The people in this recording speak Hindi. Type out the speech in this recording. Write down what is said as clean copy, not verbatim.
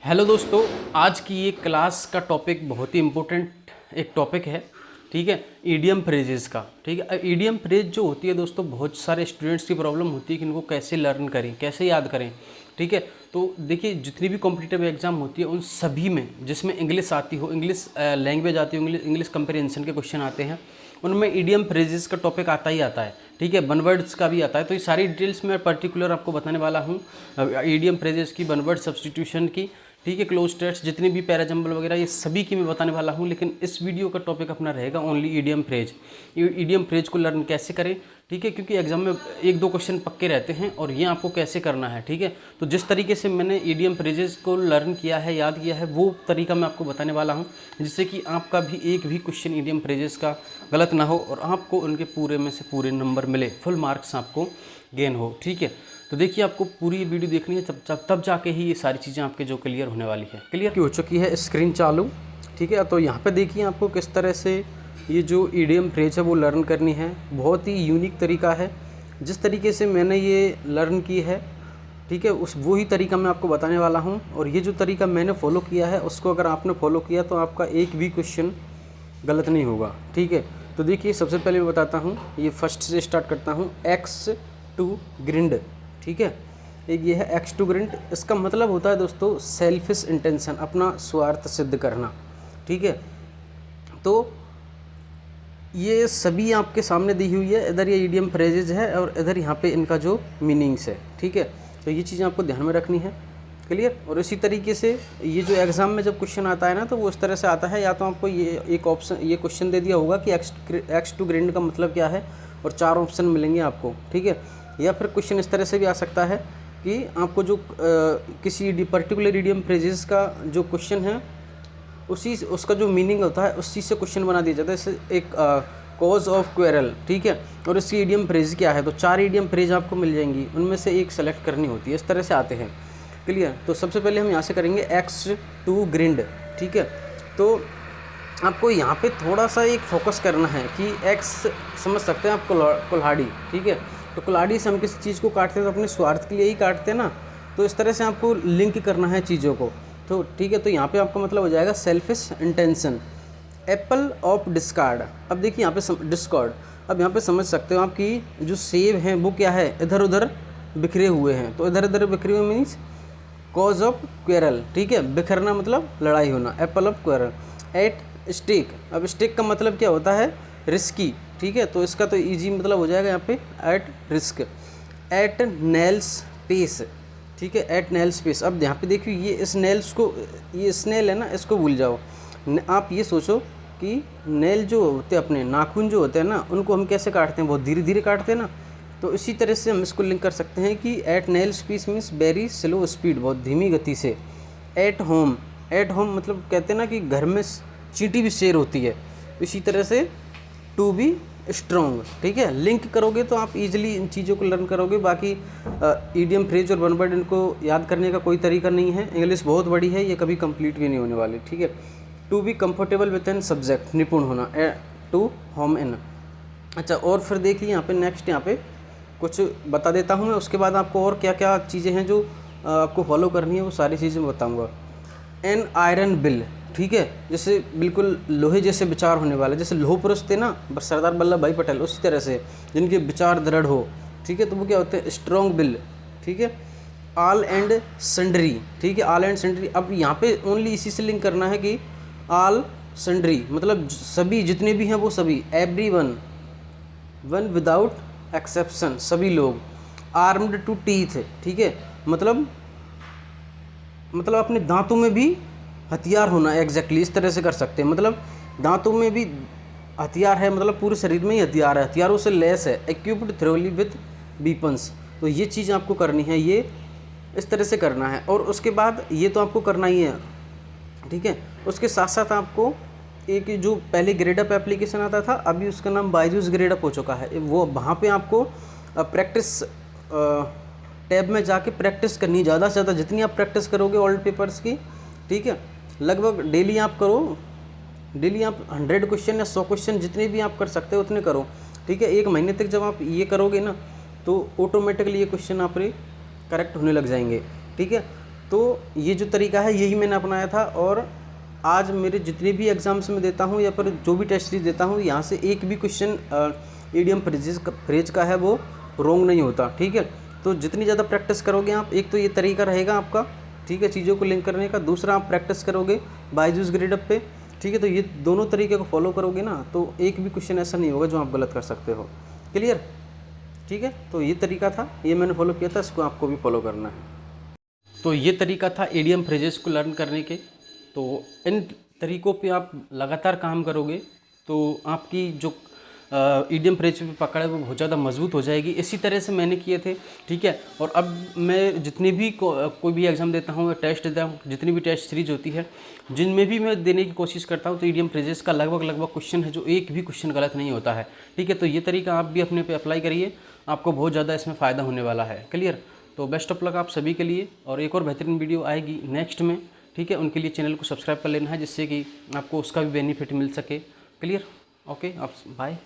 हेलो दोस्तों, आज की ये क्लास का टॉपिक बहुत ही इम्पोर्टेंट एक टॉपिक है। ठीक है, ईडियम फ्रेजेस का। ठीक है, ईडियम फ्रेज जो होती है दोस्तों, बहुत सारे स्टूडेंट्स की प्रॉब्लम होती है कि इनको कैसे लर्न करें, कैसे याद करें। ठीक है, तो देखिए जितनी भी कॉम्पिटिटिव एग्जाम होती है उन सभी में जिसमें इंग्लिश आती हो, इंग्लिश लैंग्वेज आती हो, इंग्लिश कंप्रीहेंशन के क्वेश्चन आते हैं, उनमें ईडियम फ्रेजेस का टॉपिक आता ही आता है। ठीक है, वन वर्ड्स का भी आता है। तो ये सारी डिटेल्स मैं पर्टिकुलर आपको बताने वाला हूँ, ईडियम फ्रेजेस की, वन वर्ड सब्स्टिट्यूशन की। ठीक है, क्लोज टेस्ट जितनी भी पैराजम्बल वगैरह ये सभी की मैं बताने वाला हूँ। लेकिन इस वीडियो का टॉपिक अपना रहेगा only idiom phrase. Idiom phrase को लर्न कैसे करें, ठीक है, क्योंकि एग्जाम में एक दो क्वेश्चन पक्के रहते हैं और ये आपको कैसे करना है। ठीक है, तो जिस तरीके से मैंने ईडियम फ्रेजेस को लर्न किया है, याद किया है, वो तरीका मैं आपको बताने वाला हूँ, जिससे कि आपका भी एक भी क्वेश्चन ईडियम फ्रेजेस का गलत ना हो और आपको उनके पूरे में से पूरे नंबर मिले, फुल मार्क्स आपको गेन हो। ठीक है, तो देखिए आपको पूरी वीडियो देखनी है, तब जाके ही ये सारी चीज़ें आपके जो क्लियर होने वाली है। क्लियर की हो चुकी है, स्क्रीन चालू। ठीक है, तो यहाँ पे देखिए आपको किस तरह से ये जो ईडियम फ्रेज है वो लर्न करनी है। बहुत ही यूनिक तरीका है, जिस तरीके से मैंने ये लर्न की है, ठीक है, उस वही तरीका मैं आपको बताने वाला हूँ। और ये जो तरीका मैंने फॉलो किया है उसको अगर आपने फॉलो किया तो आपका एक भी क्वेश्चन गलत नहीं होगा। ठीक है, तो देखिए सबसे पहले मैं बताता हूँ, ये फर्स्ट से स्टार्ट करता हूँ, एक्स टू ग्रिंड। ठीक है, एक ये है एक्स टू ग्रिंड। इसका मतलब होता है दोस्तों सेल्फिश इंटेंशन, अपना स्वार्थ सिद्ध करना। ठीक है, तो ये सभी आपके सामने दी हुई है। इधर ये ईडियम फ्रेजेज है और इधर यहाँ पे इनका जो मीनिंग्स है। ठीक है, तो ये चीज़ें आपको ध्यान में रखनी है। क्लियर। और इसी तरीके से ये जो एग्ज़ाम में जब क्वेश्चन आता है ना, तो वो इस तरह से आता है, या तो आपको ये एक ऑप्शन, ये क्वेश्चन दे दिया होगा कि एक्स टू ग्रिंड का मतलब क्या है, और 4 ऑप्शन मिलेंगे आपको। ठीक है, या फिर क्वेश्चन इस तरह से भी आ सकता है कि आपको जो किसी पर्टिकुलर ईडियम फ्रेजेस का जो क्वेश्चन है उसका जो मीनिंग होता है उस चीज़ से क्वेश्चन बना दिया जाता है। जैसे एक कॉज ऑफ क्वेरल, ठीक है, और इसकी ईडियम फ्रेज क्या है, तो 4 ईडियम फ्रेज आपको मिल जाएंगी, उनमें से एक सेलेक्ट करनी होती है। इस तरह से आते हैं। क्लियर। तो सबसे पहले हम यहाँ से करेंगे एक्स टू ग्रिंड। ठीक है, तो आपको यहाँ पे थोड़ा सा एक फोकस करना है कि एक्स समझ सकते हैं आप, कुल्हाड़ी। ठीक है, तो कुल्हाड़ी से हम किसी चीज़ को काटते हैं तो अपने स्वार्थ के लिए ही काटते हैं ना, तो इस तरह से आपको लिंक करना है चीज़ों को। तो ठीक है, तो यहाँ पे आपका मतलब हो जाएगा selfish intention. Apple of discard. अब देखिए यहाँ पे डिस्कार्ड, अब यहाँ पे समझ सकते हो आप कि जो सेब हैं वो क्या है, इधर उधर बिखरे हुए हैं। तो इधर उधर बिखरे हुए मीन्स कॉज ऑफ क्वेरल। ठीक है, बिखरना मतलब लड़ाई होना, apple of quarrel. At stake, अब स्टेक का मतलब क्या होता है, रिस्की। ठीक है, तो इसका तो इजी मतलब हो जाएगा यहाँ पे at risk. At snail's pace. ठीक है, एट नेल्स पेस। अब यहाँ पे देखिए ये स्नेल्स को, ये स्नेल है ना, इसको भूल जाओ। आप ये सोचो कि नेल जो होते हैं, अपने नाखून जो होते हैं ना, उनको हम कैसे काटते हैं, बहुत धीरे धीरे काटते हैं ना। तो इसी तरह से हम इसको लिंक कर सकते हैं कि at snail speed means very slow speed, बहुत धीमी गति से। एट होम, एट होम मतलब कहते हैं ना कि घर में चींटी भी शेर होती है, इसी तरह से टू बी स्ट्रॉन्ग। ठीक है, लिंक करोगे तो आप इजीली इन चीज़ों को लर्न करोगे। बाकी ईडियम फ्रेज और वन वर्ड इनको याद करने का कोई तरीका नहीं है। इंग्लिश बहुत बड़ी है, ये कभी कंप्लीट भी नहीं होने वाली। ठीक है, to be comfortable with an subject, निपुण होना। To home in. अच्छा, और फिर देखिए यहाँ पे नेक्स्ट, यहाँ पे कुछ बता देता हूँ मैं, उसके बाद आपको और क्या क्या चीज़ें हैं जो आपको फॉलो करनी है, वो सारी चीज़ें मैं बताऊँगा। An iron bill. ठीक है, जैसे बिल्कुल लोहे जैसे विचार होने वाले, जैसे लोह पुरुष थे ना सरदार वल्लभ भाई पटेल, उसी तरह से जिनके विचार दृढ़ हो। ठीक है, तो वो क्या होते हैं, स्ट्रॉन्ग बिल। ठीक है, ऑल एंड सन्ड्री। ठीक है, ऑल एंड सन्ड्री। अब यहाँ पे ओनली इसी से लिंक करना है कि ऑल सन्ड्री मतलब सभी, जितने भी हैं वो सभी, every one, one without exception, सभी लोग। Armed to teeth. ठीक है, मतलब अपने दांतों में भी हथियार होना। एग्जैक्टली इस तरह से कर सकते हैं, मतलब दांतों में भी हथियार है, मतलब पूरे शरीर में ही हथियार है, हथियारों से लैस है। Equipped thoroughly with weapons. तो ये चीज़ आपको करनी है, ये इस तरह से करना है। और उसके बाद ये तो आपको करना ही है। ठीक है, उसके साथ साथ आपको एक जो पहले ग्रेडअप एप्लीकेशन आता था, अभी उसका नाम बायजूस ग्रेडअप हो चुका है, वो वहाँ पे आपको प्रैक्टिस टैब में जाके प्रैक्टिस करनी, ज़्यादा से ज़्यादा जितनी आप प्रैक्टिस करोगे ओल्ड पेपर्स की। ठीक है, लगभग डेली आप करो, डेली आप 100 क्वेश्चन या 100 क्वेश्चन जितने भी आप कर सकते हो उतने करो। ठीक है, 1 महीने तक जब आप ये करोगे ना, तो ऑटोमेटिकली ये क्वेश्चन आप करेक्ट होने लग जाएंगे। ठीक है, तो ये जो तरीका है यही मैंने अपनाया था, और आज मेरे जितने भी एग्ज़ाम्स में देता हूँ या फिर जो भी टेस्ट सीरीज देता हूँ, यहाँ से एक भी क्वेश्चन ईडियम फ्रेज का है वो रॉन्ग नहीं होता। ठीक है, तो जितनी ज़्यादा प्रैक्टिस करोगे आप, एक तो ये तरीका रहेगा आपका, ठीक है, चीज़ों को लिंक करने का। दूसरा, आप प्रैक्टिस करोगे बायजूस ग्रेडअप पे, ठीक है, तो ये दोनों तरीके को फॉलो करोगे ना, तो एक भी क्वेश्चन ऐसा नहीं होगा जो आप गलत कर सकते हो। क्लियर? ठीक है, तो ये तरीका था, ये मैंने फॉलो किया था, इसको आपको भी फॉलो करना है। तो ये तरीका था ईडियम फ्रेजेस को लर्न करने के। तो इन तरीक़ों पे आप लगातार काम करोगे तो आपकी जो ईडियम फ्रेज पे पकड़ है वो बहुत ज़्यादा मजबूत हो जाएगी। इसी तरह से मैंने किए थे। ठीक है, और अब मैं जितनी भी कोई भी एग्ज़ाम देता हूँ या टेस्ट देता हूँ, जितनी भी टेस्ट सीरीज होती है, जिनमें भी मैं देने की कोशिश करता हूँ, तो ईडियम फ्रेजेस का लगभग क्वेश्चन है जो एक भी क्वेश्चन गलत नहीं होता है। ठीक है, तो ये तरीका आप भी अपने पे अप्लाई करिए, आपको बहुत ज़्यादा इसमें फ़ायदा होने वाला है। क्लियर? तो बेस्ट ऑफ लक आप सभी के लिए, और एक और बेहतरीन वीडियो आएगी नेक्स्ट में। ठीक है, उनके लिए चैनल को सब्सक्राइब कर लेना है, जिससे कि आपको उसका भी बेनिफिट मिल सके। क्लियर? ओके, आप बाय।